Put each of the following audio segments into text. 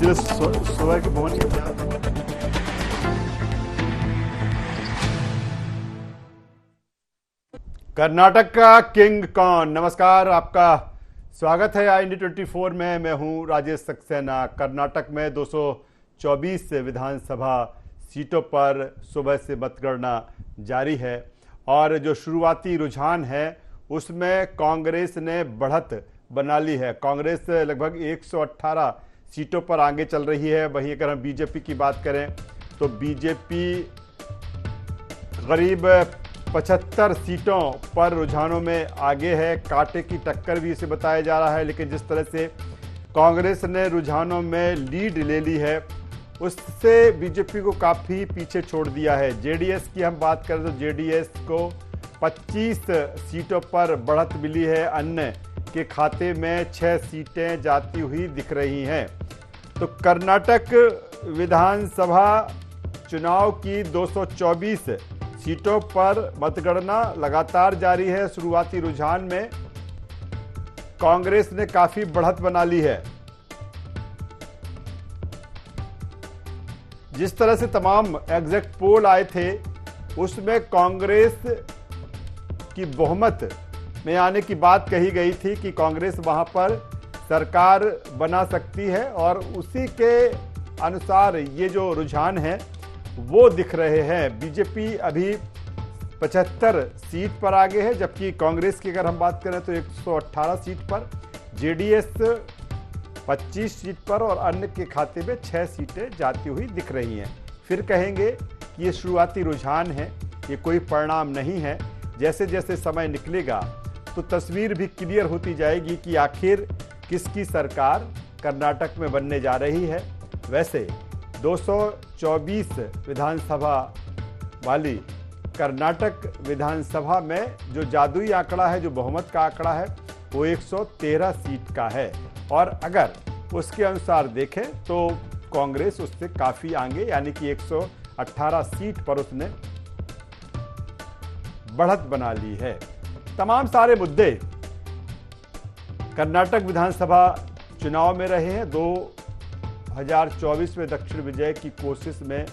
जो सुबह के पहुंच कर्नाटक का किंग कौन। नमस्कार, आपका स्वागत है IND24 में। मैं हूं राजेश सक्सेना। कर्नाटक में 224 विधानसभा सीटों पर सुबह से मतगणना जारी है और जो शुरुआती रुझान है उसमें कांग्रेस ने बढ़त बना ली है। कांग्रेस लगभग 118 सीटों पर आगे चल रही है। वहीं अगर हम बीजेपी की बात करें तो बीजेपी करीब 75 सीटों पर रुझानों में आगे है। कांटे की टक्कर भी इसे बताया जा रहा है, लेकिन जिस तरह से कांग्रेस ने रुझानों में लीड ले ली है उससे बीजेपी को काफ़ी पीछे छोड़ दिया है। जेडीएस की हम बात करें तो जेडीएस को 25 सीटों पर बढ़त मिली है। अन्य के खाते में 6 सीटें जाती हुई दिख रही हैं। तो कर्नाटक विधानसभा चुनाव की 224 सीटों पर मतगणना लगातार जारी है। शुरुआती रुझान में कांग्रेस ने काफी बढ़त बना ली है। जिस तरह से तमाम एग्जिट पोल आए थे उसमें कांग्रेस की बहुमत में आने की बात कही गई थी कि कांग्रेस वहां पर सरकार बना सकती है और उसी के अनुसार ये जो रुझान है वो दिख रहे हैं। बीजेपी अभी 75 सीट पर आगे है, जबकि कांग्रेस की अगर हम बात करें तो 118 सीट पर, जेडीएस 25 सीट पर और अन्य के खाते में 6 सीटें जाती हुई दिख रही हैं। फिर कहेंगे कि ये शुरुआती रुझान है, ये कोई परिणाम नहीं है। जैसे जैसे समय निकलेगा तो तस्वीर भी क्लियर होती जाएगी कि आखिर किसकी सरकार कर्नाटक में बनने जा रही है। वैसे 224 विधानसभा वाली कर्नाटक विधानसभा में जो जादुई आंकड़ा है, जो बहुमत का आंकड़ा है, वो 113 सीट का है और अगर उसके अनुसार देखें तो कांग्रेस उससे काफ़ी आगे, यानी कि 118 सीट पर उसने बढ़त बना ली है। तमाम सारे मुद्दे कर्नाटक विधानसभा चुनाव में रहे हैं। 2024 में दक्षिण विजय की कोशिश में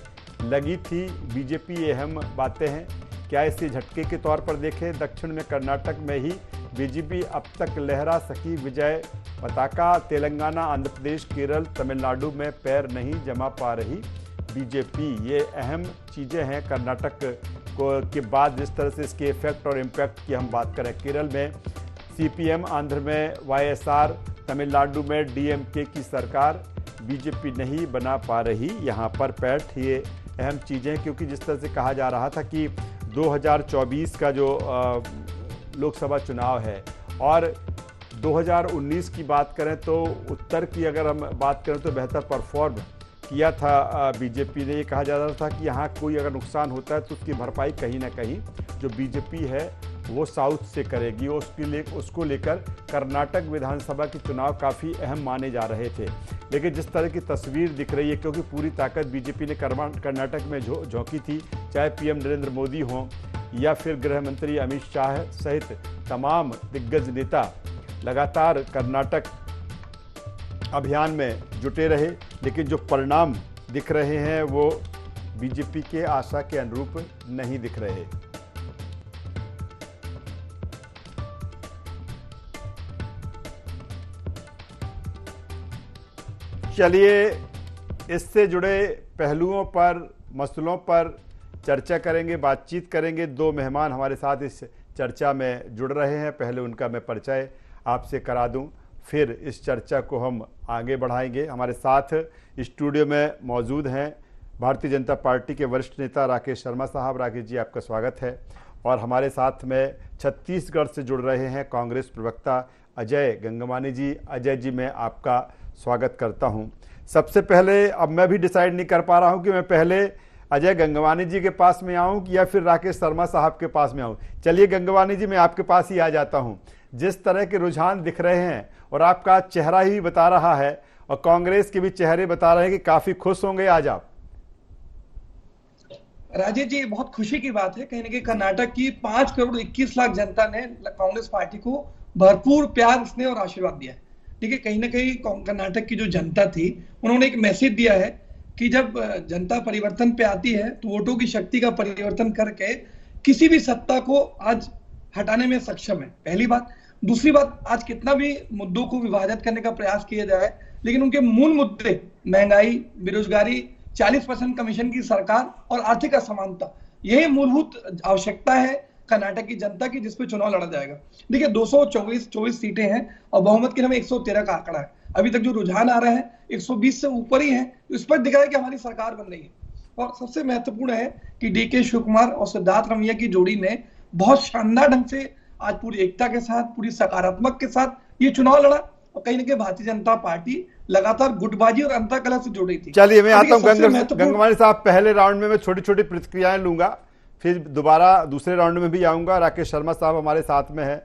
लगी थी बीजेपी, ये अहम बातें हैं। क्या इसे झटके के तौर पर देखें? दक्षिण में कर्नाटक में ही बीजेपी अब तक लहरा सकी विजय पताका। तेलंगाना, आंध्र प्रदेश, केरल, तमिलनाडु में पैर नहीं जमा पा रही बीजेपी। ये अहम चीज़ें हैं कर्नाटक को के बाद। जिस तरह से इसके इफेक्ट और इम्पैक्ट की हम बात करें, केरल में CPM, आंध्र में YSR, तमिलनाडु में DMK की सरकार, बीजेपी नहीं बना पा रही यहाँ पर पैठ। ये अहम चीज़ें, क्योंकि जिस तरह से कहा जा रहा था कि 2024 का जो लोकसभा चुनाव है और 2019 की बात करें तो उत्तर की अगर हम बात करें तो बेहतर परफॉर्म किया था बीजेपी ने। ये कहा जा रहा था कि यहाँ कोई अगर नुकसान होता है तो उसकी भरपाई कहीं ना कहीं जो बीजेपी है वो साउथ से करेगी। उसको लेकर कर्नाटक विधानसभा के चुनाव काफ़ी अहम माने जा रहे थे, लेकिन जिस तरह की तस्वीर दिख रही है, क्योंकि पूरी ताकत बीजेपी ने कर्नाटक में झोंकी थी, चाहे PM नरेंद्र मोदी हों या फिर गृह मंत्री अमित शाह सहित तमाम दिग्गज नेता लगातार कर्नाटक अभियान में जुटे रहे, लेकिन जो परिणाम दिख रहे हैं वो बीजेपी के आशा के अनुरूप नहीं दिख रहे। चलिए इससे जुड़े पहलुओं पर, मसलों पर चर्चा करेंगे, बातचीत करेंगे। 2 मेहमान हमारे साथ इस चर्चा में जुड़ रहे हैं। पहले उनका मैं परिचय आपसे करा दूं, फिर इस चर्चा को हम आगे बढ़ाएंगे। हमारे साथ स्टूडियो में मौजूद हैं भारतीय जनता पार्टी के वरिष्ठ नेता राकेश शर्मा साहब। राकेश जी, आपका स्वागत है। और हमारे साथ में छत्तीसगढ़ से जुड़ रहे हैं कांग्रेस प्रवक्ता अजय गंगवानी जी। अजय जी, मैं आपका स्वागत करता हूं। सबसे पहले अब मैं भी डिसाइड नहीं कर पा रहा हूं कि मैं पहले अजय गंगवानी जी के पास में आऊं या फिर राकेश शर्मा साहब के पास में आऊं। चलिए गंगवानी जी, मैं आपके पास ही आ जाता हूं। जिस तरह के रुझान दिख रहे हैं और आपका चेहरा ही बता रहा है और कांग्रेस के भी चेहरे बता रहे हैं कि काफी खुश होंगे आज आप। राजेश जी, बहुत खुशी की बात है। कहीं ना कहीं कर्नाटक की 5 करोड़ 21 लाख जनता ने कांग्रेस पार्टी को भरपूर प्यार, स्नेह और आशीर्वाद दिया है। देखिए कहीं ना कहीं कर्नाटक की जो जनता थी, उन्होंने एक मैसेज दिया है कि जब जनता परिवर्तन पे आती है तो वोटों की शक्ति का परिवर्तन करके किसी भी सत्ता को आज हटाने में सक्षम है, पहली बात। दूसरी बात, आज कितना भी मुद्दों को विभाजित करने का प्रयास किया जाए, लेकिन उनके मूल मुद्दे महंगाई, बेरोजगारी, 40% कमीशन की सरकार और आर्थिक असमानता, यही मूलभूत आवश्यकता है कर्नाटक की जनता की, जिसपे चुनाव लड़ा जाएगा। देखिए 224 सीटें हैं और बहुमत की हमें 113 का आंकड़ा है। अभी तक जो रुझान आ रहे हैं 120 से ऊपर ही है, तो स्पष्ट दिख रहा है कि हमारी सरकार बन रही है। और सबसे महत्वपूर्ण है कि डीके शिव कुमार और सिद्धार्थ रमैया की जोड़ी ने बहुत शानदार ढंग से आज पूरी एकता के साथ, पूरी सकारात्मक के साथ ये चुनाव लड़ा, और कहीं ना कहीं भारतीय जनता पार्टी लगातार गुटबाजी और अंतर कलह से जुड़ी थी। चलिए मैं आता हूं गंगवानी साहब, पहले राउंड में मैं छोटी छोटी प्रतिक्रियाएं लूंगा, फिर दोबारा दूसरे राउंड में भी आऊंगा। राकेश शर्मा साहब हमारे साथ में है।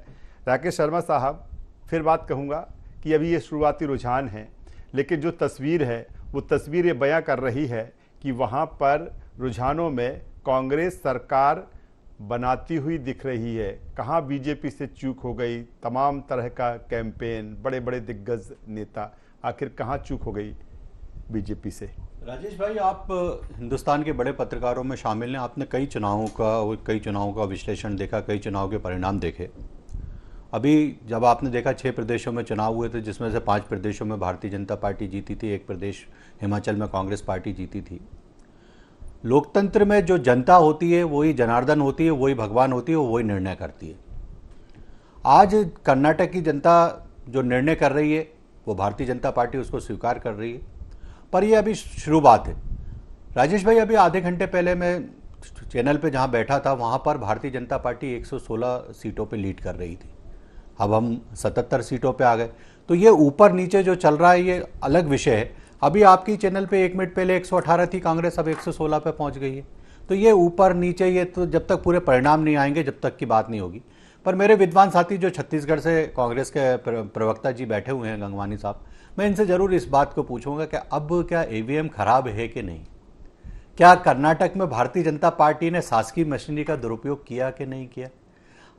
राकेश शर्मा साहब, फिर बात कहूंगा कि अभी ये शुरुआती रुझान है, लेकिन जो तस्वीर है वो तस्वीर ये बयां कर रही है कि वहां पर रुझानों में कांग्रेस सरकार बनाती हुई दिख रही है। कहाँ बीजेपी से चूक हो गई, तमाम तरह का कैंपेन, बड़े बड़े दिग्गज नेता, आखिर कहाँ चूक हो गई बीजेपी से? राजेश भाई, आप हिंदुस्तान के बड़े पत्रकारों में शामिल हैं। आपने कई चुनावों का विश्लेषण देखा, कई चुनाव के परिणाम देखे। अभी जब आपने देखा 6 प्रदेशों में चुनाव हुए थे, जिसमें से 5 प्रदेशों में भारतीय जनता पार्टी जीती थी, 1 प्रदेश हिमाचल में कांग्रेस पार्टी जीती थी। लोकतंत्र में जो जनता होती है वही जनार्दन होती है, वही भगवान होती है, वही निर्णय करती है। आज कर्नाटक की जनता जो निर्णय कर रही है वो भारतीय जनता पार्टी उसको स्वीकार कर रही है, पर ये अभी शुरुआत है। राजेश भाई, अभी आधे घंटे पहले मैं चैनल पे जहाँ बैठा था वहाँ पर भारतीय जनता पार्टी 116 सीटों पे लीड कर रही थी। अब हम 77 सीटों पे आ गए। तो ये ऊपर नीचे जो चल रहा है ये अलग विषय है। अभी आपकी चैनल पे 1 मिनट पहले 118 थी कांग्रेस, अब 116 पे पहुँच गई है। तो ये ऊपर नीचे, ये तो जब तक पूरे परिणाम नहीं आएंगे जब तक की बात नहीं होगी। पर मेरे विद्वान साथी जो छत्तीसगढ़ से कांग्रेस के प्रवक्ता जी बैठे हुए हैं, गंगवानी साहब, मैं इनसे ज़रूर इस बात को पूछूंगा कि अब क्या ईवीएम खराब है कि नहीं? क्या कर्नाटक में भारतीय जनता पार्टी ने शासकीय मशीनरी का दुरुपयोग किया कि नहीं किया?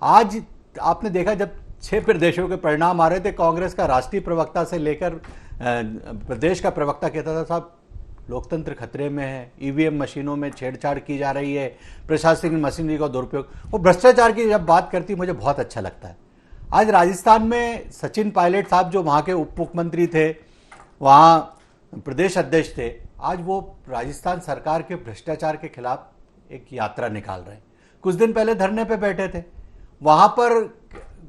आज आपने देखा जब 6 प्रदेशों के परिणाम आ रहे थे, कांग्रेस का राष्ट्रीय प्रवक्ता से लेकर प्रदेश का प्रवक्ता कहता था साहब लोकतंत्र खतरे में है, ईवीएम मशीनों में छेड़छाड़ की जा रही है, प्रशासनिक मशीनरी का दुरुपयोग। वो भ्रष्टाचार की जब बात करती मुझे बहुत अच्छा लगता है। आज राजस्थान में सचिन पायलट साहब जो वहाँ के उप मुख्यमंत्री थे, वहाँ प्रदेश अध्यक्ष थे, आज वो राजस्थान सरकार के भ्रष्टाचार के खिलाफ एक यात्रा निकाल रहे हैं। कुछ दिन पहले धरने पे बैठे थे, वहाँ पर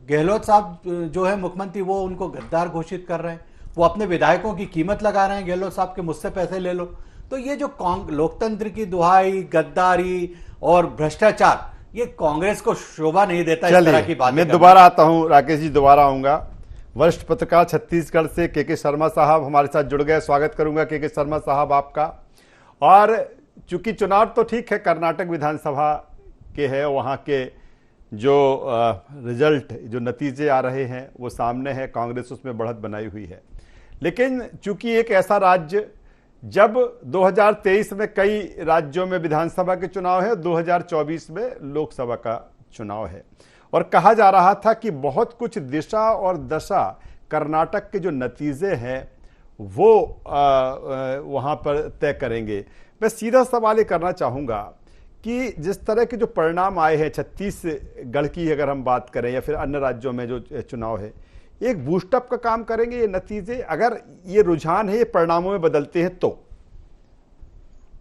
गहलोत साहब जो है मुख्यमंत्री, वो उनको गद्दार घोषित कर रहे हैं। वो अपने विधायकों की कीमत लगा रहे हैं, गहलोत साहब के मुझसे पैसे ले लो। तो ये जो लोकतंत्र की दुहाई, गद्दारी और भ्रष्टाचार, ये कांग्रेस को शोभा नहीं देता। इस तरह की बात मैं दोबारा आता हूं, राकेश जी दोबारा आऊंगा। वरिष्ठ पत्रकार छत्तीसगढ़ से के शर्मा साहब हमारे साथ जुड़ गए, स्वागत करूंगा के शर्मा साहब आपका। और चूंकि चुनाव तो ठीक है, कर्नाटक विधानसभा के है, वहां के जो रिजल्ट, जो नतीजे आ रहे हैं वो सामने है, कांग्रेस उसमें बढ़त बनाई हुई है। लेकिन चूंकि एक ऐसा राज्य, जब 2023 में कई राज्यों में विधानसभा के चुनाव है, 2024 में लोकसभा का चुनाव है, और कहा जा रहा था कि बहुत कुछ दिशा और दशा कर्नाटक के जो नतीजे हैं वो वहां पर तय करेंगे। मैं सीधा सवाल ये करना चाहूंगा कि जिस तरह के जो परिणाम आए हैं, छत्तीसगढ़ की अगर हम बात करें या फिर अन्य राज्यों में जो चुनाव है, एक बूस्टअप का काम करेंगे ये नतीजे, अगर ये रुझान है ये परिणामों में बदलते हैं तो?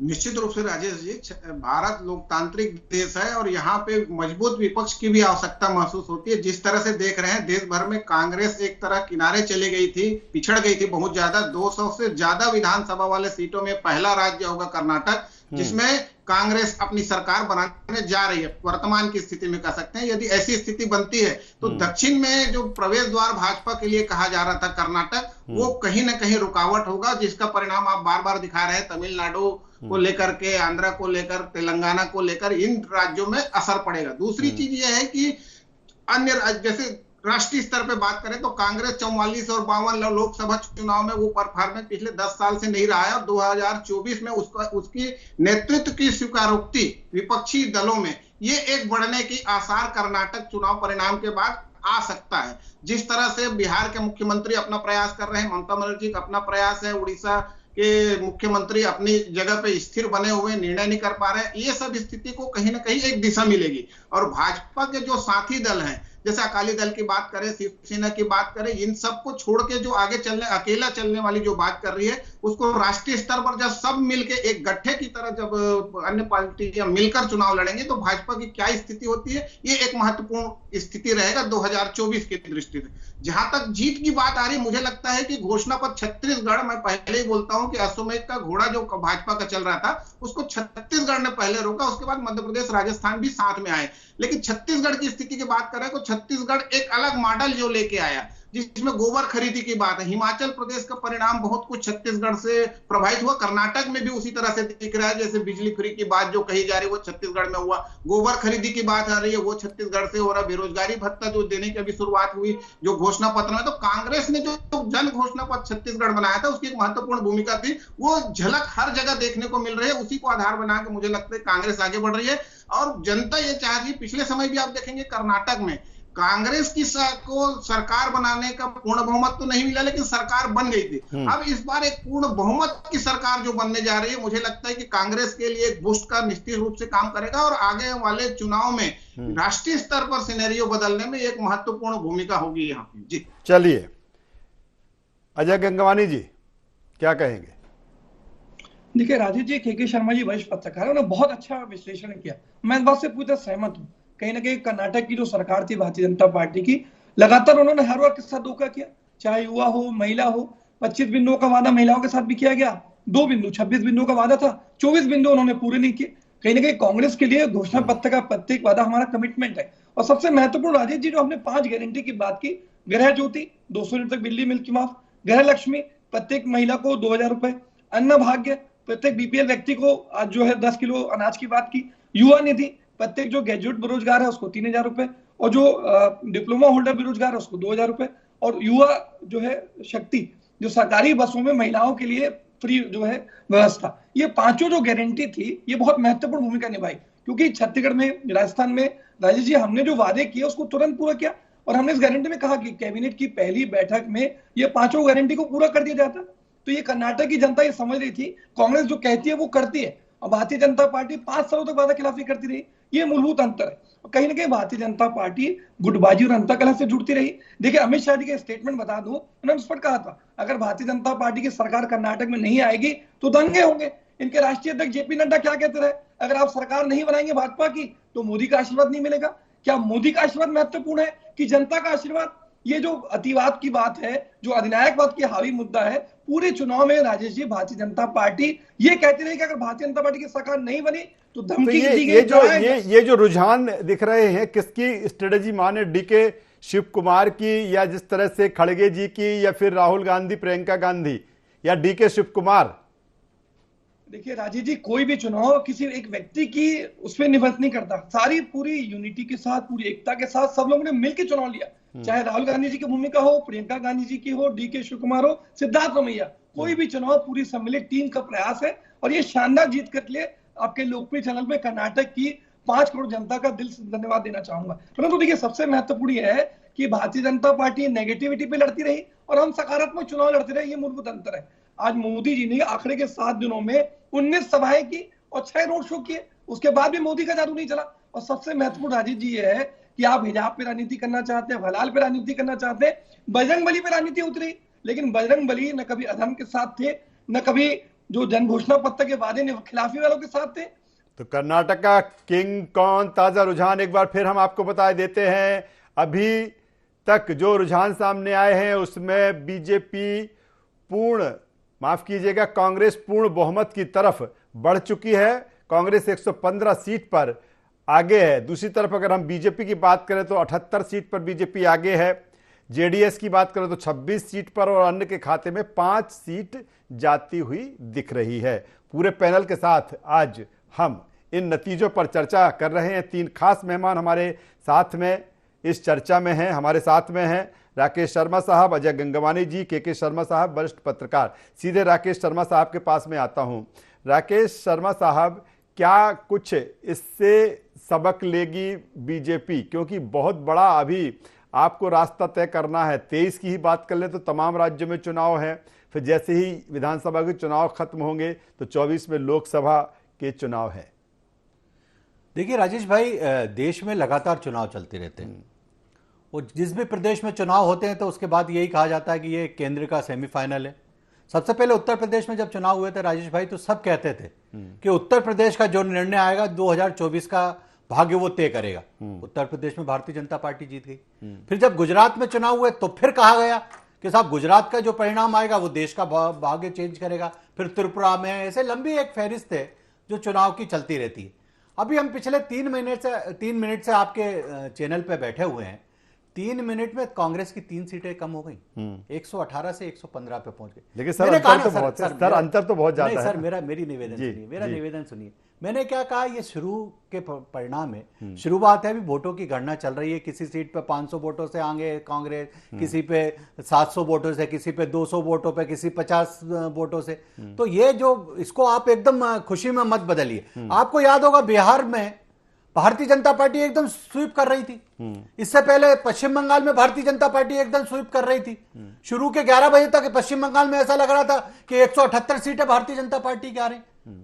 निश्चित रूप से राजेश जी, भारत लोकतांत्रिक देश है और यहाँ पे मजबूत विपक्ष की भी आवश्यकता महसूस होती है। जिस तरह से देख रहे हैं देश भर में कांग्रेस एक तरह किनारे चली गई थी, पिछड़ गई थी बहुत ज्यादा। 200 से ज्यादा विधानसभा वाले सीटों में पहला राज्य होगा कर्नाटक जिसमें कांग्रेस अपनी सरकार बनाने जा रही है, वर्तमान की स्थिति में कह सकते हैं। यदि ऐसी स्थिति बनती है तो दक्षिण में जो प्रवेश द्वार भाजपा के लिए कहा जा रहा था कर्नाटक, वो कहीं ना कहीं रुकावट होगा, जिसका परिणाम आप बार बार दिखा रहे हैं। तमिलनाडु को लेकर के, आंध्र को लेकर, तेलंगाना को लेकर, इन राज्यों में असर पड़ेगा। दूसरी चीज यह है कि अन्य राज्य, जैसे राष्ट्रीय स्तर पे बात करें तो कांग्रेस 44 और 52 लोकसभा चुनाव में वो परफॉर्मेंस पिछले 10 साल से नहीं रहा है, और 2024 में उसकी नेतृत्व की स्वीकारोक्ति विपक्षी दलों में ये एक बढ़ने की आसार कर्नाटक चुनाव परिणाम के बाद आ सकता है। जिस तरह से बिहार के मुख्यमंत्री अपना प्रयास कर रहे हैं, ममता बनर्जी का अपना प्रयास है, उड़ीसा के मुख्यमंत्री अपनी जगह पे स्थिर बने हुए निर्णय नहीं कर पा रहे हैं, ये सब स्थिति को कहीं ना कहीं एक दिशा मिलेगी। और भाजपा के जो साथी दल हैं, जैसे अकाली दल की बात करें, शिवसेना की बात करें, इन सबको छोड़ के जो आगे चलने, अकेला चलने वाली जो बात कर रही है, उसको राष्ट्रीय स्तर पर जब सब मिलके एक गठे की तरह जब अन्य पार्टियां मिलकर चुनाव लड़ेंगे तो भाजपा की क्या स्थिति होती है, ये एक महत्वपूर्ण स्थिति रहेगा 2024 की दृष्टि से। जहां तक जीत की बात आ रही, मुझे लगता है कि घोषणा पर छत्तीसगढ़, मैं पहले ही बोलता हूं कि अश्वमेध का घोड़ा जो भाजपा का चल रहा था उसको छत्तीसगढ़ ने पहले रोका, उसके बाद मध्य प्रदेश, राजस्थान भी साथ में आए। लेकिन छत्तीसगढ़ की स्थिति की बात करें तो छत्तीसगढ़ एक अलग मॉडल जो लेके आया, जिसमें गोबर खरीदी की बात है। हिमाचल प्रदेश का परिणाम बहुत कुछ छत्तीसगढ़ से प्रभावित हुआ, कर्नाटक में भी उसी तरह से दिख रहा है। जैसे बिजली फ्री की बात जो कही जा रही है वो छत्तीसगढ़ में हुआ, गोबर खरीदी की बात आ रही है वो छत्तीसगढ़ से हो रहा, बेरोजगारी भत्ता जो देने की अभी शुरुआत हुई जो घोषणा पत्र में, तो कांग्रेस ने जो जन घोषणा पत्र छत्तीसगढ़ बनाया था उसकी एक महत्वपूर्ण भूमिका थी, वो झलक हर जगह देखने को मिल रही है। उसी को आधार बना के मुझे लगता है कांग्रेस आगे बढ़ रही है और जनता ये चाह रही है। पिछले समय भी आप देखेंगे कर्नाटक में कांग्रेस की को सरकार बनाने का पूर्ण बहुमत तो नहीं मिला, लेकिन सरकार बन गई थी। अब इस बार एक पूर्ण बहुमत की सरकार जो बनने जा रही है, मुझे लगता है कि कांग्रेस के लिए एक बूस्ट का निश्चित रूप से काम करेगा और आगे वाले चुनाव में राष्ट्रीय स्तर पर सिनेरियो बदलने में एक महत्वपूर्ण भूमिका होगी यहाँ पे। जी चलिए, अजय गंगवानी जी क्या कहेंगे? देखिए राजीव जी, के शर्मा जी वरिष्ठ पत्रकार है, उन्होंने बहुत अच्छा विश्लेषण किया। मैं इस बात से पूरी तरह सहमत हूँ। कहीं ना कहीं कर्नाटक की जो सरकार थी भारतीय जनता पार्टी की, लगातार उन्होंने हर वर्ग के साथ धोखा किया, चाहे युवा हो, महिला हो। 25 बिंदुओं का वादा महिलाओं के साथ भी किया गया, 2 बिंदु 26 बिंदुओं का वादा था, 24 बिंदु उन्होंने पूरे नहीं किए। कहीं ना कहीं कांग्रेस के लिए घोषणा पत्र का प्रत्येक वादा हमारा कमिटमेंट है। और सबसे महत्वपूर्ण राजीव जी, जो हमने 5 गारंटी की बात की, गृह ज्योति 200 यूनिट तक बिजली मिल्क की माफ, गृह लक्ष्मी प्रत्येक महिला को 2000 रुपए, अन्न भाग्य प्रत्येक बीपीएल व्यक्ति को आज जो है 10 किलो अनाज की बात की, युवा निधि प्रत्येक जो ग्रेजुएट बेरोजगार है उसको 3000 रुपए, और जो डिप्लोमा होल्डर बेरोजगार है उसको 2000 रुपए, और युवा जो है शक्ति जो सरकारी बसों में महिलाओं के लिए फ्री जो है व्यवस्था, ये पांचों जो गारंटी थी ये बहुत महत्वपूर्ण भूमिका निभाई। क्योंकि छत्तीसगढ़ में, राजस्थान में राजेश जी हमने जो वादे किए उसको तुरंत पूरा किया, और हमने इस गारंटी में कहा कि कैबिनेट की पहली बैठक में ये पांचों गारंटी को पूरा कर दिया जाता। तो ये कर्नाटक की जनता ये समझ रही थी कांग्रेस जो कहती है वो करती है, और भारतीय जनता पार्टी 5 सालों तक वादा खिलाफी करती रही। ये मूलभूत अंतर है। और कहीं ना कहीं भारतीय जनता पार्टी गुटबाजी और अंतकलह से जुड़ती रही। देखिए अमित शाह जी का स्टेटमेंट बता दूं, उन्होंने स्पष्ट कहा था अगर भारतीय जनता पार्टी की सरकार कर्नाटक में नहीं आएगी तो दंगे होंगे। इनके राष्ट्रीय अध्यक्ष जेपी नड्डा क्या कहते रहे, अगर आप सरकार नहीं बनाएंगे भाजपा की तो मोदी का आशीर्वाद नहीं मिलेगा। क्या मोदी का आशीर्वाद महत्वपूर्ण है कि जनता का आशीर्वाद? ये जो अतिवाद की बात है, जो अधिनायकवाद की हावी मुद्दा है, पूरे चुनाव में राजेश जी भारतीय जनता पार्टी ये कहती रही कि अगर भारतीय जनता पार्टी की सरकार नहीं बनी तो धमकी दी गई। ये जो रुझान दिख रहे हैं, किसकी स्ट्रेटेजी माने, डीके शिव कुमार की, या जिस तरह से खड़गे जी की, या फिर राहुल गांधी, प्रियंका गांधी, या डीके शिव कुमार? देखिए राजीव जी, कोई भी चुनाव किसी एक व्यक्ति की उस पर निर्भर नहीं करता। सारी पूरी यूनिटी के साथ, पूरी एकता के साथ सब लोगों ने मिलकर चुनाव लिया। चाहे राहुल गांधी जी की भूमिका हो, प्रियंका गांधी जी की हो, डीके शिव कुमार हो, सिद्धार्थ रमैया, कोई भी चुनाव पूरी सम्मिलित टीम का प्रयास है। और ये शानदार जीत के लिए आपके लोकप्रिय चैनल में कर्नाटक की 5 करोड़ जनता का दिल से धन्यवाद देना चाहूंगा। परंतु देखिए सबसे महत्वपूर्ण यह है कि भारतीय जनता पार्टी नेगेटिविटी पे लड़ती रही और हम सकारात्मक चुनाव लड़ते रहे। ये मूलभूत अंतर है। आज मोदी जी ने आखिरी के 7 दिनों में 19 सभाएं की और 6 रोड शो किए, उसके बाद भी मोदी का जादू नहीं चला। और सबसे महत्वपूर्ण राजीव जी ये है कि आप हिजाब पे राजनीति करना चाहते हैं, हलाल पे राजनीति करना चाहते हैं, बजरंग बली पे राजनीति उतरी, लेकिन बजरंग बली न कभी अधर्म के साथ थे, न कभी जो जन घोषणा पत्र के वादे ने खिलाफी वालों के साथ थे। तो कर्नाटक का किंग कौन, ताजा रुझान एक बार फिर हम आपको बता देते हैं। अभी तक जो रुझान सामने आए हैं उसमें बीजेपी कांग्रेस पूर्ण बहुमत की तरफ बढ़ चुकी है। कांग्रेस 115 सीट पर आगे है। दूसरी तरफ अगर हम बीजेपी की बात करें तो 78 सीट पर बीजेपी आगे है। जेडीएस की बात करें तो 26 सीट पर, और अन्य के खाते में 5 सीट जाती हुई दिख रही है। पूरे पैनल के साथ आज हम इन नतीजों पर चर्चा कर रहे हैं। 3 खास मेहमान हमारे साथ में इस चर्चा में हैं। हमारे साथ में हैं राकेश शर्मा साहब, अजय गंगवानी जी, के शर्मा साहब, वरिष्ठ पत्रकार। सीधे राकेश शर्मा साहब के पास में आता हूं। राकेश शर्मा साहब, क्या कुछ इससे सबक लेगी बीजेपी? क्योंकि बहुत बड़ा अभी आपको रास्ता तय करना है। 23 की ही बात कर ले तो तमाम राज्यों में चुनाव है, फिर जैसे ही विधानसभा के चुनाव खत्म होंगे तो 24 में लोकसभा के चुनाव है। देखिए राजेश भाई, देश में लगातार चुनाव चलते रहते हैं। वो जिस भी प्रदेश में चुनाव होते हैं तो उसके बाद यही कहा जाता है कि ये केंद्र का सेमीफाइनल है। सबसे पहले उत्तर प्रदेश में जब चुनाव हुए थे राजेश भाई, तो सब कहते थे कि उत्तर प्रदेश का जो निर्णय आएगा 2024 का भाग्य वो तय करेगा। उत्तर प्रदेश में भारतीय जनता पार्टी जीत गई। फिर जब गुजरात में चुनाव हुए तो फिर कहा गया कि साहब गुजरात का जो परिणाम आएगा वो देश का भाग्य चेंज करेगा। फिर त्रिपुरा में, ऐसे लंबी एक फहरिस्त है जो चुनाव की चलती रहती है। अभी हम पिछले 3 मिनट से आपके चैनल पे बैठे हुए हैं। 3 मिनट में कांग्रेस की 3 सीटें कम हो गई, 118 से 115 पे पहुंच गई। लेकिन सर अंतर तो बहुत ज्यादा है। सर मेरी निवेदन सुनिए। मैंने क्या कहा, ये शुरू के परिणाम है, शुरुआत है। अभी वोटों की गणना चल रही है। किसी सीट पे 500 वोटों से आगे कांग्रेस, किसी पे 700 वोटों से, किसी पे 200 वोटों पे, किसी 50 वोटों से। तो ये जो, इसको आप एकदम खुशी में मत बदलिए। आपको याद होगा बिहार में भारतीय जनता पार्टी एकदम स्वीप कर रही थी। इससे पहले पश्चिम बंगाल में भारतीय जनता पार्टी एकदम स्वीप कर रही थी। शुरू के 11 बजे तक पश्चिम बंगाल में ऐसा लग रहा था कि 178 सीटें भारतीय जनता पार्टी की आ रही।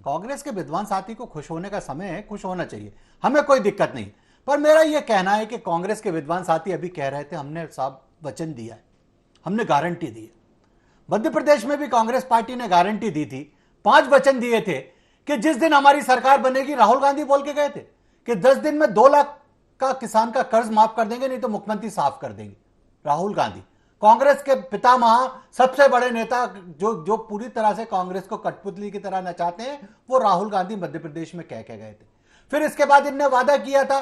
कांग्रेस के विद्वान साथी को खुश होने का समय है, खुश होना चाहिए, हमें कोई दिक्कत नहीं। पर मेरा यह कहना है कि कांग्रेस के विद्वान साथी अभी कह रहे थे हमने साहब वचन दिया है, हमने गारंटी दी है। मध्य प्रदेश में भी कांग्रेस पार्टी ने गारंटी दी थी, 5 वचन दिए थे कि जिस दिन हमारी सरकार बनेगी, राहुल गांधी बोल के गए थे कि 10 दिन में 2 लाख का किसान का कर्ज माफ कर देंगे, नहीं तो मुख्यमंत्री साफ कर देंगे। राहुल गांधी कांग्रेस के पितामह, सबसे बड़े नेता, जो पूरी तरह से कांग्रेस को कठपुतली की तरह नचाते हैं, वो राहुल गांधी मध्य प्रदेश में कह के गए थे। फिर इसके बाद इनने वादा किया था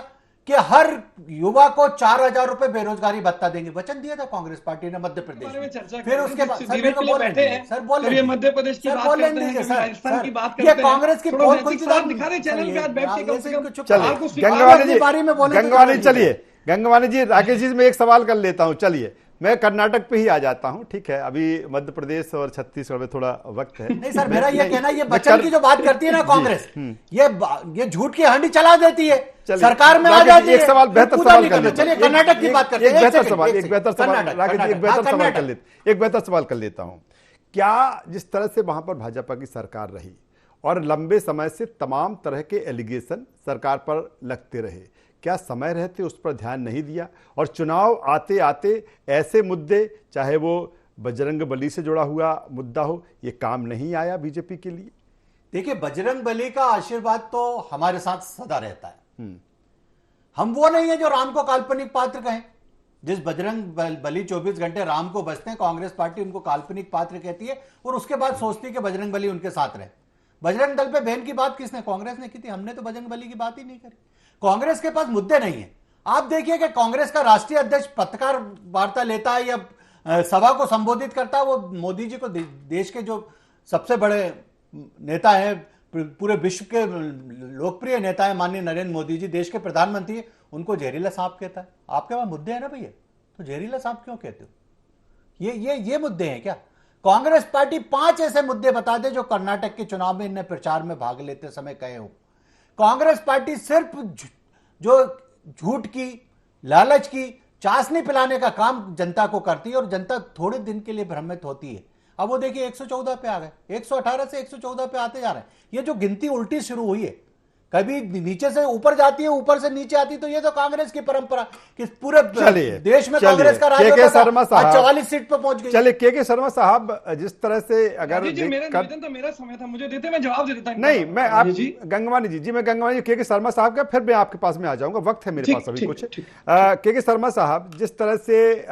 कि हर युवा को 4,000 रुपए बेरोजगारी भत्ता देंगे। वचन दिया था कांग्रेस पार्टी ने मध्य प्रदेश में। फिर उसके बाद सर बोले मध्य प्रदेश की बात करते हैं, राजस्थान की बात करते हैं, कांग्रेस की पोल खुल दिखा रहे चैनल पे आज बैठ के गंगवानी चलिए, गंगवानी जी, राकेश जी, मैं एक सवाल कर लेता हूं। चलिए, मैं कर्नाटक पे ही आ जाता हूं, ठीक है। अभी मध्य प्रदेश और छत्तीसगढ़ में थोड़ा वक्त है। नहीं सर, मेरा ये कहना, ये वचन की जो बात करती है ना कांग्रेस, ये झूठ की हंडी चला देती है, सरकार में आ जाती है। एक सवाल, बेहतर सवाल कर लेते, चलिए कर्नाटक की बात करते हैं। एक बेहतर सवाल कर लेता हूं। क्या जिस तरह से वहां पर भाजपा की सरकार रही और लंबे समय से तमाम तरह के एलिगेशन सरकार पर लगते रहे, क्या समय रहते उस पर ध्यान नहीं दिया? और चुनाव आते आते ऐसे मुद्दे, चाहे वो बजरंग बली से जुड़ा हुआ मुद्दा हो, ये काम नहीं आया बीजेपी के लिए? देखिए, बजरंग बली का आशीर्वाद तो हमारे साथ सदा रहता है। हम वो नहीं है जो राम को काल्पनिक पात्र कहें। जिस बजरंग बली 24 घंटे राम को बसते हैं, कांग्रेस पार्टी उनको काल्पनिक पात्र कहती है और उसके बाद सोचती है कि बजरंग बली उनके साथ रहे। बजरंग दल पे बहन की बात किसने? कांग्रेस ने की थी। हमने तो बजरंग बली की बात ही नहीं करी। कांग्रेस के पास मुद्दे नहीं है। आप देखिए कि कांग्रेस का राष्ट्रीय अध्यक्ष पत्रकार वार्ता लेता है या सभा को संबोधित करता है, वो मोदी जी को, देश के जो सबसे बड़े नेता है, पूरे विश्व के लोकप्रिय नेता है माननीय नरेंद्र मोदी जी, देश के प्रधानमंत्री, उनको जहरीला सांप कहता है। आपके पास मुद्दे हैं ना भैया, तो जहरीला सांप क्यों कहते हो? ये मुद्दे हैं क्या? कांग्रेस पार्टी 5 ऐसे मुद्दे बता दे जो कर्नाटक के चुनाव में इन्हें प्रचार में भाग लेते समय कहे हो। कांग्रेस पार्टी सिर्फ जो झूठ की, लालच की चाशनी पिलाने का काम जनता को करती है और जनता थोड़े दिन के लिए भ्रमित होती है। अब वो देखिए 114 पे आ गए, 118 से 114 पे आते जा रहे हैं। ये जो गिनती उल्टी शुरू हुई है, कभी नीचे से ऊपर जाती है, ऊपर से नीचे आती है, तो ये तो कांग्रेस की परंपरा कि पूरे देश में कांग्रेस का राज होता था, 44 सीट पे पहुंच गई। चलिए के शर्मा साहब, जिस तरह से अगर मेरा समय था, मुझे देते, मैं जवाब दे देता। नहीं, मैं आप गंगवानी जी, मैं गंगवानी के शर्मा साहब का, फिर मैं आपके पास में आ जाऊंगा, वक्त है मेरे पास अभी कुछ। के शर्मा साहब, जिस तरह से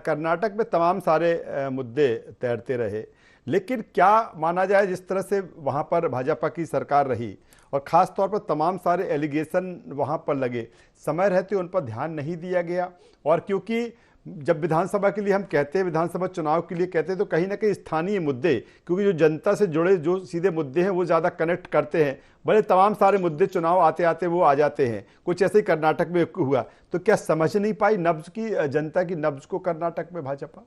कर्नाटक में तमाम सारे मुद्दे तैरते रहे, लेकिन क्या माना जाए जिस तरह से वहां पर भाजपा की सरकार रही और खास तौर पर तमाम सारे एलिगेशन वहां पर लगे, समय रहते उन पर ध्यान नहीं दिया गया? और क्योंकि जब विधानसभा के लिए हम कहते हैं, विधानसभा चुनाव के लिए कहते हैं, तो कहीं ना कहीं स्थानीय मुद्दे, क्योंकि जो जनता से जुड़े जो सीधे मुद्दे हैं वो ज़्यादा कनेक्ट करते हैं। बड़े तमाम सारे मुद्दे चुनाव आते आते वो आ जाते हैं। कुछ ऐसे ही कर्नाटक में हुआ। तो क्या समझ नहीं पाई नब्ज की, जनता की नब्ज को कर्नाटक में भाजपा?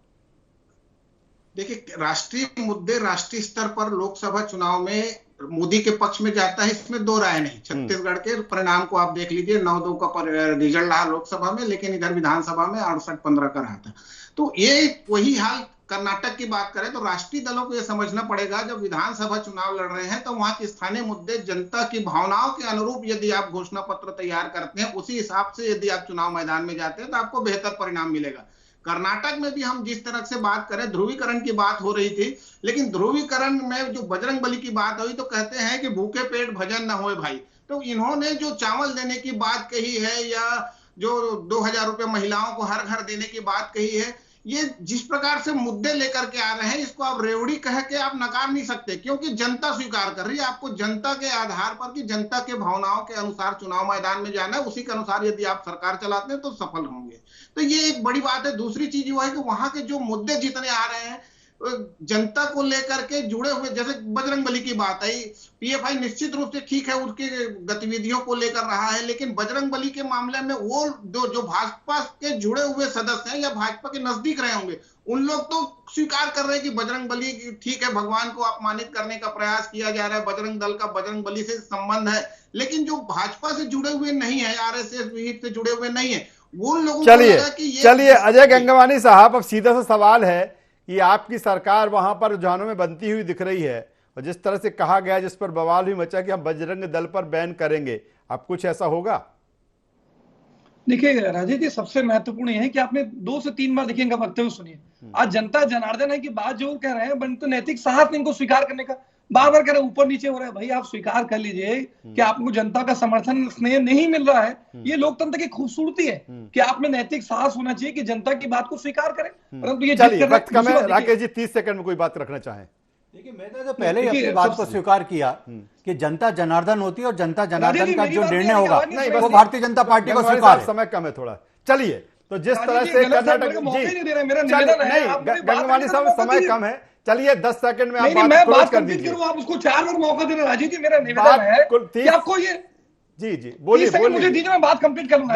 देखिए, राष्ट्रीय मुद्दे राष्ट्रीय स्तर पर लोकसभा चुनाव में मोदी के पक्ष में जाता है, इसमें दो राय नहीं। छत्तीसगढ़ के परिणाम को आप देख लीजिए, 9-2 का रिजल्ट रहा लोकसभा में, लेकिन इधर विधानसभा में 68-15 का रहा था। तो ये वही हाल कर्नाटक की बात करें तो राष्ट्रीय दलों को यह समझना पड़ेगा, जब विधानसभा चुनाव लड़ रहे हैं तो वहां के स्थानीय मुद्दे, जनता की भावनाओं के अनुरूप यदि आप घोषणा पत्र तैयार करते हैं, उसी हिसाब से यदि आप चुनाव मैदान में जाते हैं तो आपको बेहतर परिणाम मिलेगा। कर्नाटक में भी हम जिस तरह से बात करें, ध्रुवीकरण की बात हो रही थी, लेकिन ध्रुवीकरण में जो बजरंगबली की बात हुई तो कहते हैं कि भूखे पेट भजन न होए भाई। तो इन्होंने जो चावल देने की बात कही है या जो 2000 रुपए महिलाओं को हर घर देने की बात कही है, ये जिस प्रकार से मुद्दे लेकर के आ रहे हैं, इसको आप रेवड़ी कह के आप नकार नहीं सकते, क्योंकि जनता स्वीकार कर रही है। आपको जनता के आधार पर कि जनता के भावनाओं के अनुसार चुनाव मैदान में जाना है, उसी के अनुसार यदि आप सरकार चलाते हैं तो सफल होंगे। तो ये एक बड़ी बात है। दूसरी चीज वो है कि वहां के जो मुद्दे जितने आ रहे हैं जनता को लेकर के जुड़े हुए, जैसे बजरंगबली की बात आई, पीएफआई निश्चित रूप से ठीक है उसके गतिविधियों को लेकर रहा है, लेकिन बजरंगबली के मामले में वो जो भाजपा के जुड़े हुए सदस्य हैं या भाजपा के नजदीक रहे होंगे, उन लोग तो स्वीकार कर रहे हैं कि बजरंगबली ठीक है, भगवान को अपमानित करने का प्रयास किया जा रहा है, बजरंग दल का बजरंगबली से संबंध है, लेकिन जो भाजपा से जुड़े हुए नहीं है, आरएसएस विहित से जुड़े हुए नहीं है, वो लोगों को लगा कि ये। चलिए अजय गंगवानी साहब, अब सीधा सा सवाल है कि आपकी सरकार वहां पर रुझानों में बनती हुई दिख रही है, और जिस तरह से कहा गया, जिस पर बवाल भी मचा कि हम बजरंग दल पर बैन करेंगे, अब कुछ ऐसा होगा? देखिए राजेश जी, सबसे महत्वपूर्ण यह है कि आपने 2 से 3 बार देखिए इनका वक्तव्य सुनिए। आज जनता जनार्दन है कि बात जो कह रहे हैं, तो नैतिक साहस इनको स्वीकार करने का, बार बार कह रहे हैं ऊपर नीचे हो रहा है। भाई आप स्वीकार कर लीजिए कि आपको जनता का समर्थन स्नेह नहीं मिल रहा है। ये लोकतंत्र की खूबसूरती है कि आप में नैतिक साहस होना चाहिए कि जनता की बात को स्वीकार करें, परंतु ये वक्त कम है। राकेश जी 30 सेकंड में कोई बात रखना चाहें? देखिए, मैंने तो पहले ही अपनी बात को स्वीकार किया कि जनता जनार्दन होती है और जनता जनार्दन का जो निर्णय होगा वो भारतीय जनता पार्टी को स्वीकार है। समय कम है थोड़ा। चलिए, तो जिस तरह से कर्नाटक, गंगवानी साहब समय कम है, चलिए 10 सेकंड में आप बात कर दीजिए। आप उसको 4 बार मौका दे रहे हैं। राजीव जी, मेरा निवेदन है कि आपको ये जी बोलिए, मुझे दीजिए, मैं बात कंप्लीट कर लूंगा।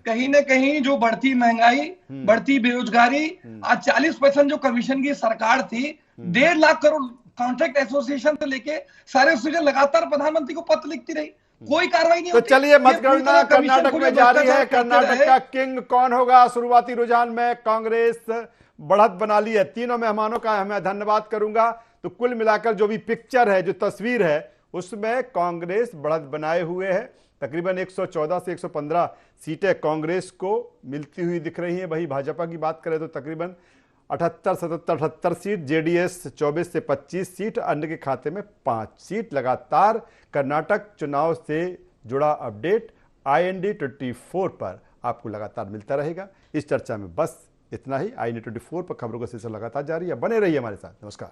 कहीं ना कहीं जो बढ़ती महंगाई, बढ़ती बेरोजगारी, आज 40% जो कमीशन की सरकार थी, 1.5 लाख करोड़ कॉन्ट्रैक्ट एसोसिएशन से लेके सारे एसोसिएशन लगातार प्रधानमंत्री को पत्र लिखती रही, कोई कार्रवाई नहीं। तो चलिए, मतगणना कर्नाटक में जारी है। कर्नाटक का किंग कौन होगा? शुरुआती रुझान में कांग्रेस बढ़त बना ली है। तीनों मेहमानों का मैं धन्यवाद करूंगा। तो कुल मिलाकर जो भी पिक्चर है, जो तस्वीर है, उसमें कांग्रेस बढ़त बनाए हुए है। तकरीबन 114 से 115 सीटें कांग्रेस को मिलती हुई दिख रही हैं। वही भाजपा की बात करें तो तकरीबन 78 सीट, जेडीएस 24 से 25 सीट, अन्य के खाते में 5 सीट। लगातार कर्नाटक चुनाव से जुड़ा अपडेट IND 24 पर आपको लगातार मिलता रहेगा। इस चर्चा में बस इतना ही। IND 24 पर खबरों का सिलसिला लगातार जारी है। बने रहिए हमारे साथ। नमस्कार।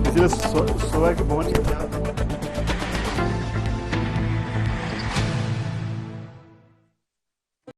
इसलिए सुबह के भवन के